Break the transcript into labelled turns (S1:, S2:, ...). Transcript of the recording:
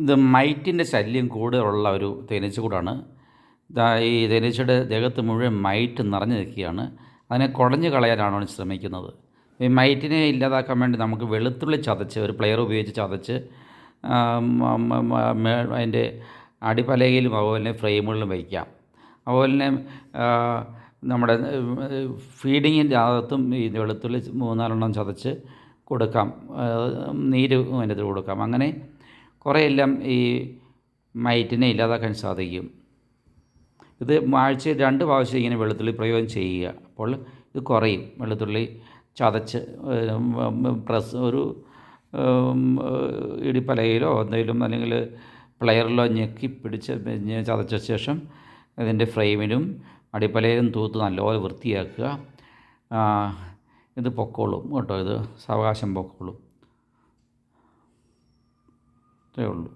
S1: ഇത് മൈറ്റിൻ്റെ ശല്യം കൂടുതലുള്ള ഒരു തേനീച്ചക്കൂടാണ്. ഈ തേനീച്ചയുടെ ദേഹത്ത് മുഴുവൻ മൈറ്റ് നിറഞ്ഞു നിൽക്കുകയാണ്. അതിനെ കുടഞ്ഞു കളയാനാണ് അവൻ ശ്രമിക്കുന്നത്. ഈ മൈറ്റിനെ ഇല്ലാതാക്കാൻ വേണ്ടി നമുക്ക് വെളുത്തുള്ളി ചതച്ച് ഒരു പ്ലെയർ ഉപയോഗിച്ച് ചതച്ച് അതിൻ്റെ അടിപ്പലകയിലും അതുപോലെ തന്നെ ഫ്രെയിമുകളിലും വയ്ക്കാം. അതുപോലെ തന്നെ നമ്മുടെ ഫീഡിങ്ങിൻ്റെ അകത്തും ഈ വെളുത്തുള്ളി 3-4 ചതച്ച് കൊടുക്കാം. നീര് അതിൻ്റെ അകത്ത് കൊടുക്കാം. അങ്ങനെ കുറേയെല്ലാം ഈ മൈറ്റിനെ ഇല്ലാതാക്കാൻ സാധിക്കും. ഇത് ആഴ്ചയിൽ 2 പ്രാവശ്യം ഇങ്ങനെ വെളുത്തുള്ളി പ്രയോഗം ചെയ്യുക. അപ്പോൾ ഇത് കുറയും. വെളുത്തുള്ളി ചതച്ച് ഒരു ഇടിപ്പലകയിലോ എന്തെങ്കിലും അല്ലെങ്കിൽ പ്ലെയറിലോ ഞെക്കി പിടിച്ച് ചതച്ച ശേഷം ഇതിൻ്റെ ഫ്രെയിമിലും അടിപ്പലയിലും തൂത്ത് നല്ലപോലെ വൃത്തിയാക്കുക. ഇത് പൊക്കോളും കേട്ടോ. ഇത് സാവകാശം പൊക്കോളും. ഇത്രയേ ഉള്ളൂ.